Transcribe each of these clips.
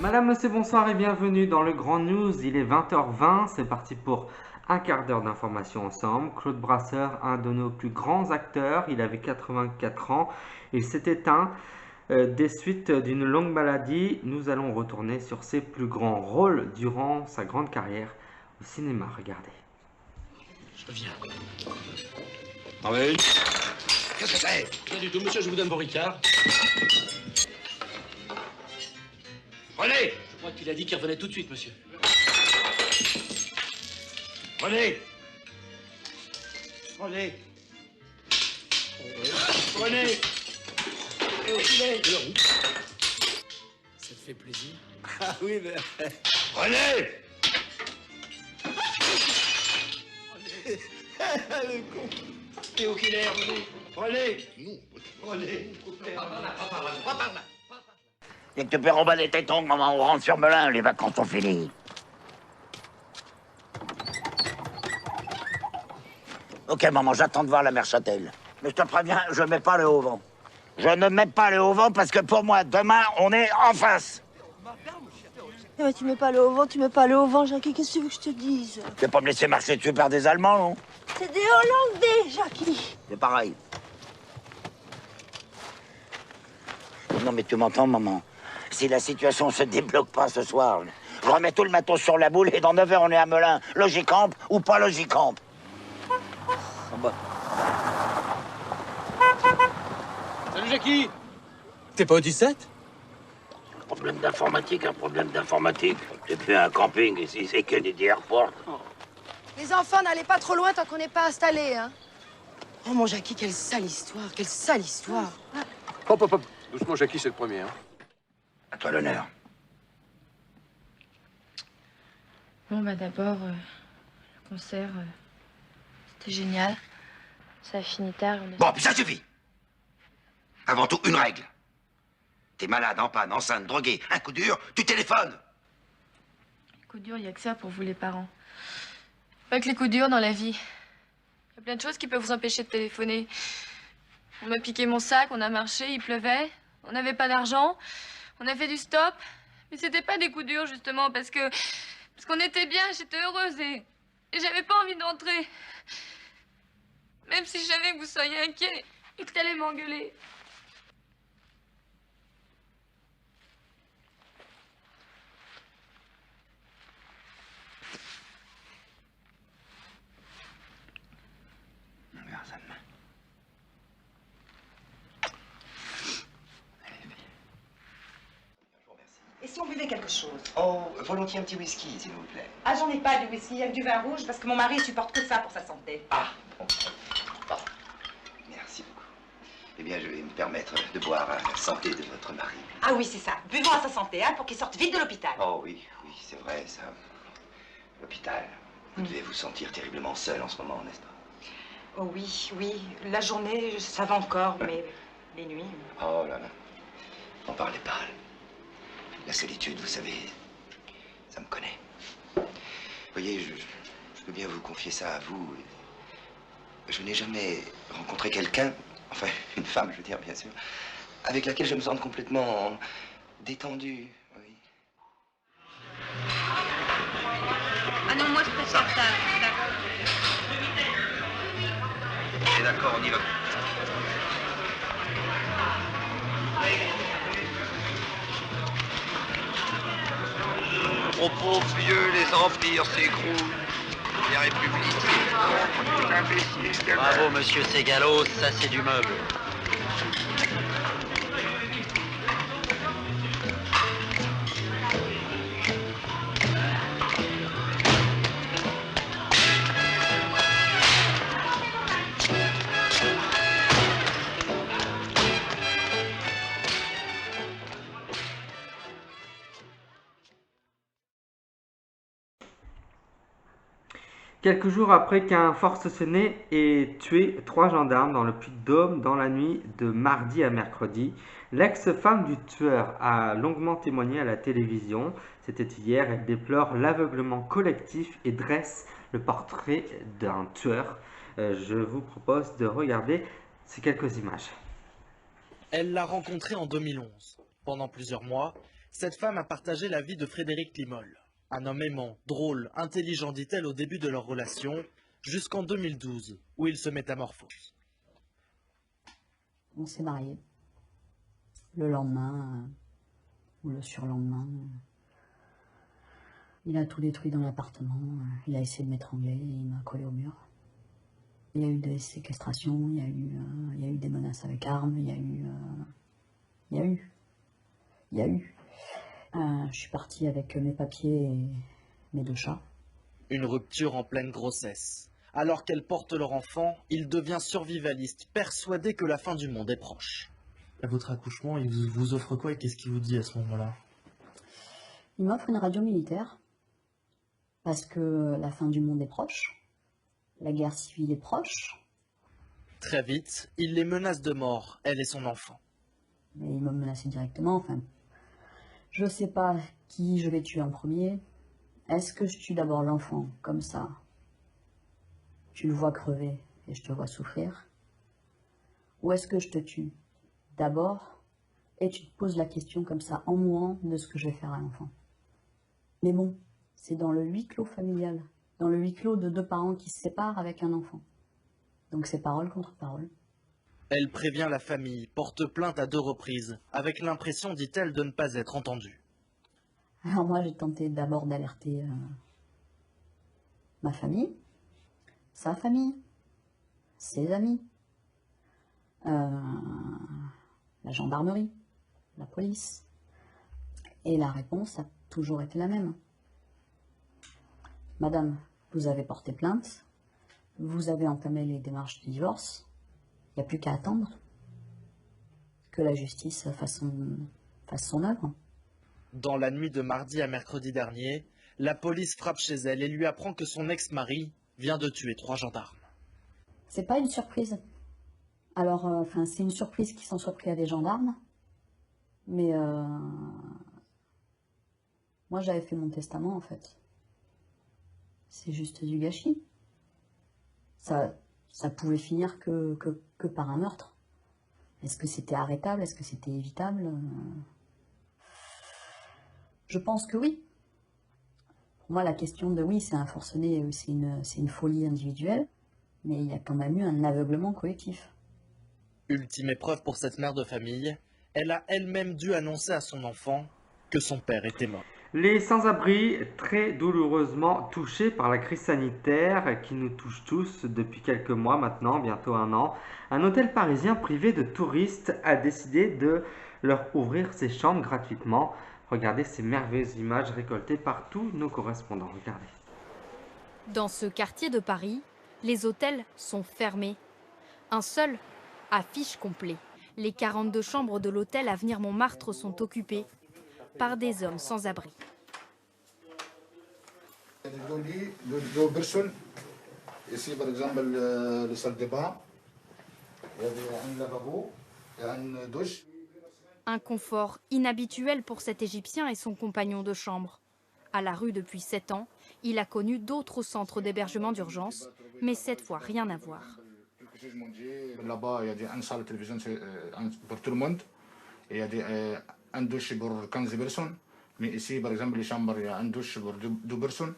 Madame, monsieur, bonsoir et bienvenue dans le Grand News. Il est 20h20, c'est parti pour un quart d'heure d'information ensemble. Claude Brasseur, un de nos plus grands acteurs, il avait 84 ans. Il s'est éteint des suites d'une longue maladie. Nous allons retourner sur ses plus grands rôles durant sa grande carrière au cinéma. Regardez. Je viens. Ah oui? Qu'est-ce que c'est? Rien du tout, monsieur, je vous donne vos ricards. Prenez! Je crois qu'il a dit qu'il revenait tout de suite, monsieur. Prenez! Prenez! Prenez! Et au filet! Ça te fait plaisir? Ah oui, mais... Prenez! Prenez! Le con! Et au filet, prenez! Prenez! Dès que tu peux remballer tes tongs, maman, on rentre sur Melun, les vacances sont finies. Ok, maman, j'attends de voir la mère Châtel. Mais je te préviens, je mets pas le haut vent. Je ne mets pas le haut vent parce que pour moi, demain, on est en face. Eh ben, tu mets pas le haut vent, tu mets pas le haut vent, Jackie, qu'est-ce que tu veux que je te dise? Tu vas pas me laisser marcher dessus par des Allemands, non? C'est des Hollandais, Jackie. C'est pareil. Non, mais tu m'entends, maman? Si la situation se débloque pas ce soir, je remets tout le matos sur la boule et dans 9 heures, on est à Melun. Logicamp ou pas Logicamp? Ah bah. Salut, Jackie! T'es pas au 17? Problème d'informatique, un problème d'informatique. C'est plus un camping ici, c'est Kennedy Airport. Les enfants, n'allez pas trop loin tant qu'on n'est pas installés, hein. Oh, mon Jackie, quelle sale histoire, quelle sale histoire. Hop, hop, hop. Doucement, Jackie, c'est le premier. Hein. À toi l'honneur. Bon, bah d'abord, le concert, c'était génial. Ça a fini tard. Bon, puis ça suffit! Avant tout, une règle. T'es malade, en panne, enceinte, drogué, un coup dur, tu téléphones! Coup dur, il n'y a que ça pour vous, les parents. Pas que les coups durs dans la vie. Il y a plein de choses qui peuvent vous empêcher de téléphoner. On m'a piqué mon sac, on a marché, il pleuvait, on n'avait pas d'argent, on a fait du stop. Mais c'était pas des coups durs, justement, parce qu'on était bien, j'étais heureuse et j'avais pas envie d'entrer. Même si je savais que vous seriez inquiet et que t'allais m'engueuler. Et si on buvait quelque chose? Oh, volontiers un petit whisky, s'il vous plaît. Ah, j'en ai pas du whisky, il y a que du vin rouge parce que mon mari supporte que ça pour sa santé. Ah, bon. Merci beaucoup. Eh bien, je vais me permettre de boire à la santé de votre mari. Ah oui, c'est ça. Buvons à sa santé, hein, pour qu'il sorte vite de l'hôpital. Oh oui, oui, c'est vrai, ça. L'hôpital. Vous devez vous sentir terriblement seul en ce moment, n'est-ce pas? Oh oui, oui. La journée, ça va encore, mais les nuits... Oh là là. N'en parlez pas. La solitude, vous savez, ça me connaît. Vous voyez, je peux bien vous confier ça à vous. Je n'ai jamais rencontré quelqu'un, enfin une femme, je veux dire, bien sûr, avec laquelle je me sente complètement détendu. Oui. Ah non, moi je préfère ça. Et d'accord, on y va. Propos vieux, les empires s'écroulent. Les républiques. Bravo, monsieur Ségalo, ça c'est du meuble. Quelques jours après qu'un forcené ait tué 3 gendarmes dans le Puy-de-Dôme dans la nuit de mardi à mercredi, l'ex-femme du tueur a longuement témoigné à la télévision. C'était hier. Elle déplore l'aveuglement collectif et dresse le portrait d'un tueur. Je vous propose de regarder ces quelques images. Elle l'a rencontré en 2011. Pendant plusieurs mois, Cette femme a partagé la vie de Frédéric Limol. Un homme aimant, drôle, intelligent, dit-elle au début de leur relation, jusqu'en 2012, où il se métamorphose. On s'est mariés. Le lendemain, ou le surlendemain, il a tout détruit dans l'appartement. Il a essayé de m'étrangler et il m'a collé au mur. Il y a eu des séquestrations, il y a eu des menaces avec armes, il y a eu. Je suis partie avec mes papiers et mes 2 chats. Une rupture en pleine grossesse. Alors qu'elle porte leur enfant, il devient survivaliste, persuadé que la fin du monde est proche. À votre accouchement, il vous offre quoi et qu'est-ce qu'il vous dit à ce moment-là? Il m'offre une radio militaire, parce que la fin du monde est proche, la guerre civile est proche. Très vite, il les menace de mort, elle et son enfant. Mais il m'a menacé directement, enfin... Je sais pas qui je vais tuer en premier. Est-ce que je tue d'abord l'enfant, comme ça? Tu le vois crever et je te vois souffrir. Ou est-ce que je te tue d'abord et tu te poses la question comme ça, en mourant, de ce que je vais faire à l'enfant? Mais bon, c'est dans le huis clos familial, dans le huis clos de 2 parents qui se séparent avec un enfant. Donc c'est parole contre parole. Elle prévient la famille, porte plainte à 2 reprises, avec l'impression, dit-elle, de ne pas être entendue. Alors moi, j'ai tenté d'abord d'alerter ma famille, sa famille, ses amis, la gendarmerie, la police. Et la réponse a toujours été la même. Madame, vous avez porté plainte, vous avez entamé les démarches de divorce, il n'y a plus qu'à attendre que la justice fasse son œuvre. Dans la nuit de mardi à mercredi dernier, la police frappe chez elle et lui apprend que son ex-mari vient de tuer 3 gendarmes. C'est pas une surprise. Alors, c'est une surprise qu'ils s'en soient pris à des gendarmes, mais moi j'avais fait mon testament en fait. C'est juste du gâchis. Ça pouvait finir que par un meurtre. Est-ce que c'était arrêtable? Est-ce que c'était évitable? Je pense que oui. Pour moi, la question de oui, c'est un forcené, c'est une folie individuelle, mais il y a quand même eu un aveuglement collectif. Ultime épreuve pour cette mère de famille, elle a elle-même dû annoncer à son enfant que son père était mort. Les sans-abri, très douloureusement touchés par la crise sanitaire qui nous touche tous depuis quelques mois maintenant, bientôt 1 an, un hôtel parisien privé de touristes a décidé de leur ouvrir ses chambres gratuitement. Regardez ces merveilleuses images récoltées par tous nos correspondants. Regardez. Dans ce quartier de Paris, les hôtels sont fermés. Un seul affiche complet. Les 42 chambres de l'hôtel Avenir Montmartre sont occupées par des hommes sans abri. Il y a deux personnes. Ici, par exemple, le salle de bain. Il y a un lavabo, il y a une douche. Un confort inhabituel pour cet Égyptien et son compagnon de chambre. À la rue depuis 7 ans, il a connu d'autres centres d'hébergement d'urgence, mais cette fois rien à voir. Là-bas, il y a une salle de télévision pour tout le monde. Et il y a une douche pour 15 personnes. Mais ici, par exemple, les chambres, il y a une douche pour 2 personnes.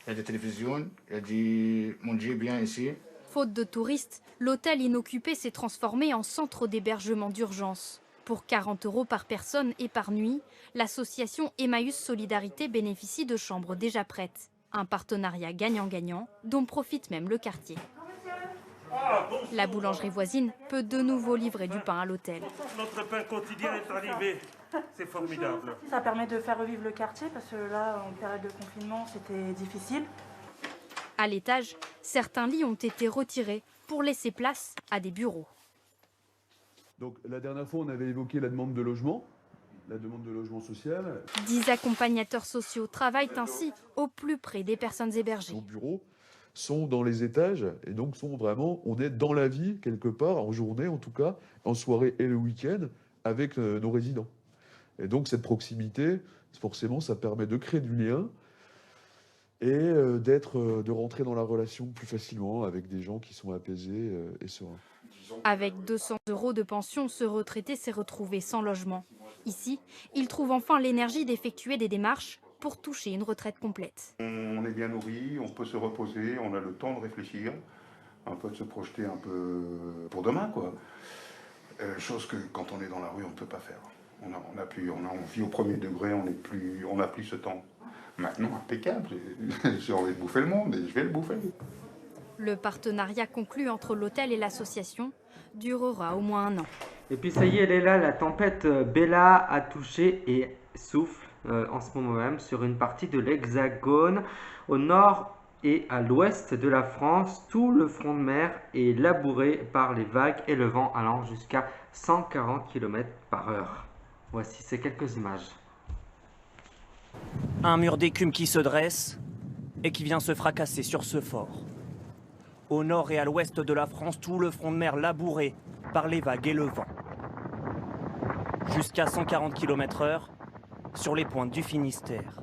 Il y a des télévisions, il y a du manger bien ici. Faute de touristes, l'hôtel inoccupé s'est transformé en centre d'hébergement d'urgence. Pour 40 € par personne et par nuit, l'association Emmaüs Solidarité bénéficie de chambres déjà prêtes. Un partenariat gagnant-gagnant dont profite même le quartier. La boulangerie voisine peut de nouveau livrer du pain à l'hôtel. Notre pain quotidien est arrivé. C'est formidable. Ça permet de faire revivre le quartier parce que là, en période de confinement, c'était difficile. À l'étage, certains lits ont été retirés pour laisser place à des bureaux. Donc la dernière fois, on avait évoqué la demande de logement social. 10 accompagnateurs sociaux travaillent ainsi au plus près des personnes hébergées. Nos bureaux sont dans les étages et donc on est dans la vie quelque part, en journée en tout cas, en soirée et le week-end avec nos résidents. Et donc cette proximité, forcément, ça permet de créer du lien et de rentrer dans la relation plus facilement avec des gens qui sont apaisés et sereins. Avec 200 € de pension, ce retraité s'est retrouvé sans logement. Ici, il trouve enfin l'énergie d'effectuer des démarches pour toucher une retraite complète. On est bien nourri, on peut se reposer, on a le temps de réfléchir, un peu de se projeter un peu pour demain, quoi. Chose que quand on est dans la rue, on ne peut pas faire. On vit au premier degré, on n'a plus ce temps. Maintenant, impeccable, j'ai envie de bouffer le monde et je vais le bouffer. Le partenariat conclu entre l'hôtel et l'association durera au moins 1 an. Et puis ça y est, elle est là, la tempête Bella a touché et souffle en ce moment même sur une partie de l'Hexagone, au nord et à l'ouest de la France. Tout le front de mer est labouré par les vagues et le vent allant jusqu'à 140 km/h. Voici ces quelques images. Un mur d'écume qui se dresse et qui vient se fracasser sur ce fort. Au nord et à l'ouest de la France, tout le front de mer labouré par les vagues et le vent. Jusqu'à 140 km/h sur les pointes du Finistère.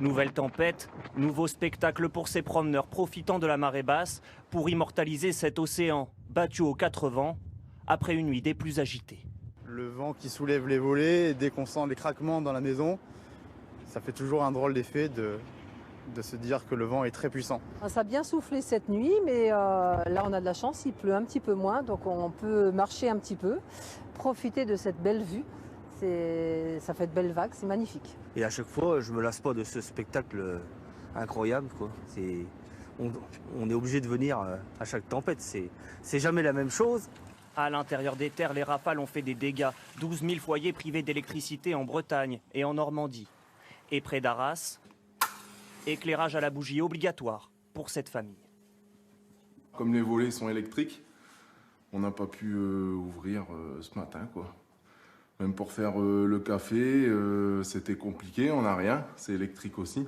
Nouvelle tempête, nouveau spectacle pour ces promeneurs profitant de la marée basse pour immortaliser cet océan battu aux 4 vents après une nuit des plus agitées. Le vent qui soulève les volets, et dès qu'on sent les craquements dans la maison, ça fait toujours un drôle d'effet de se dire que le vent est très puissant. Ça a bien soufflé cette nuit, mais là on a de la chance, il pleut un petit peu moins, donc on peut marcher un petit peu, profiter de cette belle vue. Ça fait de belles vagues, c'est magnifique. Et à chaque fois, je me lasse pas de ce spectacle incroyable, quoi. On est obligé de venir à chaque tempête, c'est jamais la même chose. À l'intérieur des terres, les rafales ont fait des dégâts. 12 000 foyers privés d'électricité en Bretagne et en Normandie. Et près d'Arras, éclairage à la bougie obligatoire pour cette famille. Comme les volets sont électriques, on n'a pas pu ouvrir ce matin, quoi. Même pour faire le café, c'était compliqué, on n'a rien, c'est électrique aussi.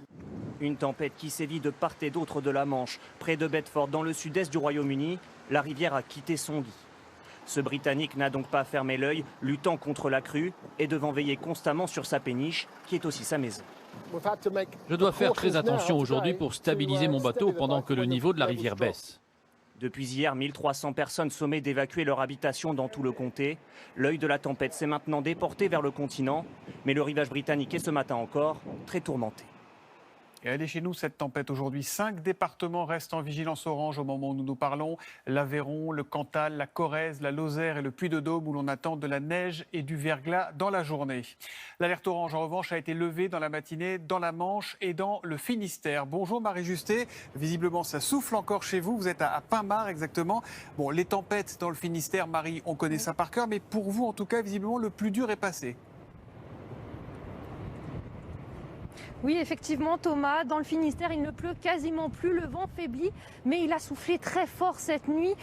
Une tempête qui sévit de part et d'autre de la Manche. Près de Bedford, dans le sud-est du Royaume-Uni, la rivière a quitté son lit. Ce Britannique n'a donc pas fermé l'œil, luttant contre la crue et devant veiller constamment sur sa péniche, qui est aussi sa maison. Je dois faire très attention aujourd'hui pour stabiliser mon bateau pendant que le niveau de la rivière baisse. Depuis hier, 1300 personnes sommées d'évacuer leur habitation dans tout le comté. L'œil de la tempête s'est maintenant déporté vers le continent, mais le rivage britannique est ce matin encore très tourmenté. Et elle est chez nous, cette tempête aujourd'hui. 5 départements restent en vigilance orange au moment où nous nous parlons. L'Aveyron, le Cantal, la Corrèze, la Lozère et le Puy-de-Dôme où l'on attend de la neige et du verglas dans la journée. L'alerte orange, en revanche, a été levée dans la matinée dans la Manche et dans le Finistère. Bonjour Marie Justet. Visiblement, ça souffle encore chez vous. Vous êtes à Pin-Mare exactement. Bon, les tempêtes dans le Finistère, Marie, on connaît ça par cœur. Mais pour vous, en tout cas, visiblement, le plus dur est passé. Oui, effectivement, Thomas, dans le Finistère, il ne pleut quasiment plus, le vent faiblit, mais il a soufflé très fort cette nuit.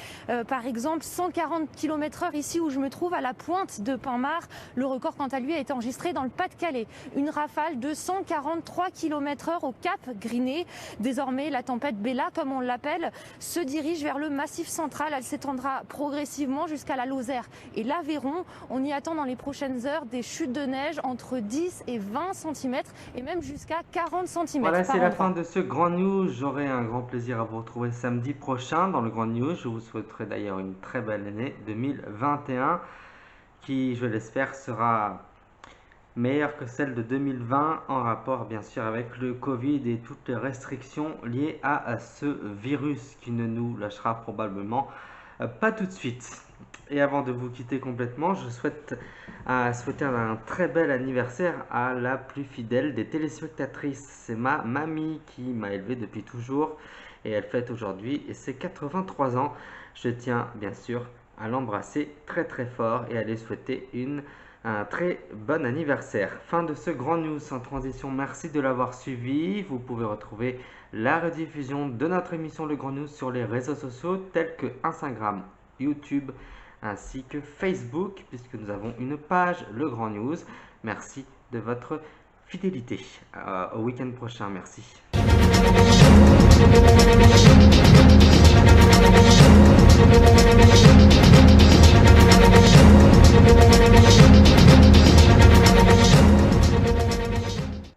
Par exemple, 140 km/h ici où je me trouve, à la pointe de Pin-Mare. Le record, quant à lui, a été enregistré dans le Pas-de-Calais. Une rafale de 143 km/h au Cap Griné. Désormais, la tempête Bella, comme on l'appelle, se dirige vers le Massif central. Elle s'étendra progressivement jusqu'à la Lozère et l'Aveyron. On y attend dans les prochaines heures des chutes de neige entre 10 et 20 cm et même jusqu'à 40 cm. Voilà, c'est la fin de ce Grand News. J'aurai un grand plaisir à vous retrouver samedi prochain dans le Grand News. Je vous souhaiterai d'ailleurs une très belle année 2021 qui, je l'espère, sera meilleure que celle de 2020 en rapport bien sûr avec le Covid et toutes les restrictions liées à ce virus qui ne nous lâchera probablement pas tout de suite. Et avant de vous quitter complètement, je souhaite souhaiter un très bel anniversaire à la plus fidèle des téléspectatrices. C'est ma mamie qui m'a élevé depuis toujours et elle fête aujourd'hui ses 83 ans. Je tiens bien sûr à l'embrasser très très fort et à lui souhaiter un très bon anniversaire. Fin de ce Grand News sans transition. Merci de l'avoir suivi. Vous pouvez retrouver la rediffusion de notre émission Le Grand News sur les réseaux sociaux tels que Instagram, YouTube ainsi que Facebook, puisque nous avons une page Le Grand News. Merci de votre fidélité. Au week-end prochain. Merci.